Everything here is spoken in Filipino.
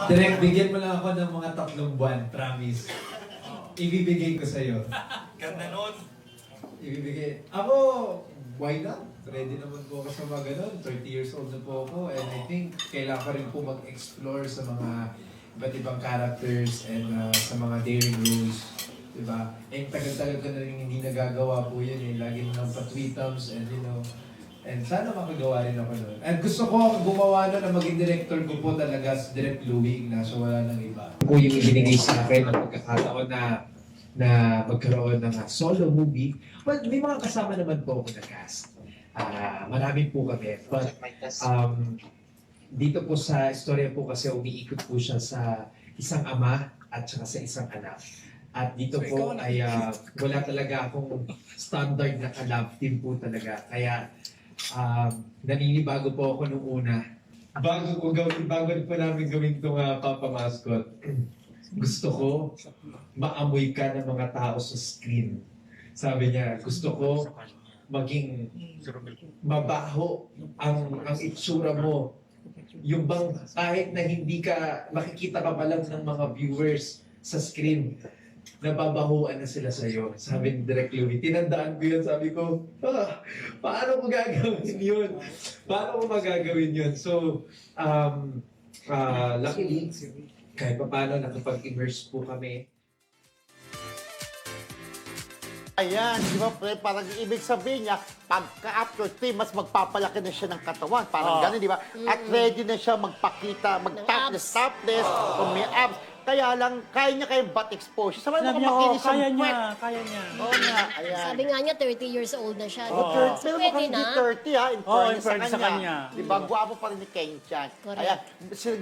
Direct, bigyan mo lang ako ng mga 3 buwan, promise. Ibibigay ko sa'yo. Ganda nun. Ibibigay. Ako, why not? Ready naman po ako sa mga ganun. 30 years old na po ako. And I think kailangan ko rin po mag-explore sa mga iba't ibang characters and sa mga daring roles. Diba? Eh, tagal-tagal ko na rin hindi nagagawa po yun eh. Lagi na lang pa-tweetums and and sana makagawa rin ako nun. And gusto ko gumawa nun na maging director ko po talaga si Direk Louie Ignacio, wala nang iba. Po yung ibinigay sa akin ng pagkakataon na magkaroon ng solo movie. Well, may mga kasama naman po ako na cast. Marami po kami. But dito po sa istorya po kasi umiikot po siya sa isang ama at saka sa isang anak. At dito po ay wala talaga akong standard na ka-love team po talaga. Kaya naninibago po ako nung una. Bago po namin gawin itong Papa Mascot, gusto ko maamoy ka ng mga tao sa screen. Sabi niya, gusto ko maging mabaho ang itsura mo. Yung bang kahit na hindi ka, makikita ka pa lang ng mga viewers sa screen, nababahuan na sila sa'yo. Sabi ni Direk Louie, tinandaan ko yun, sabi ko, paano mo gagawin yun? Paano mo magagawin yun? So, luckily, kahit pa paano nakapag-immerse po kami. Ayan, di ba, pre, parang ibig sabihin niya, pagka-after 3, mas magpapalaki na siya ng katawan. Parang gano'n, di ba? At ready na siya magpakita, mag-topless, o may abs. Kaya lang, kaya niya kayong butt exposure. Sabi Sabi niya, niya, makinis ang kaya puwet. niya, kaya niya. Oo nga, ayan. Sabi nga niya, 30 years old na siya. Pero So, mukhang pwede hindi na. 30 ha, in Oo, in fairness sa fairness sa kanya. kanya. Di ba, gwapo pa rin ni Ken Chan. Correct. Ayan,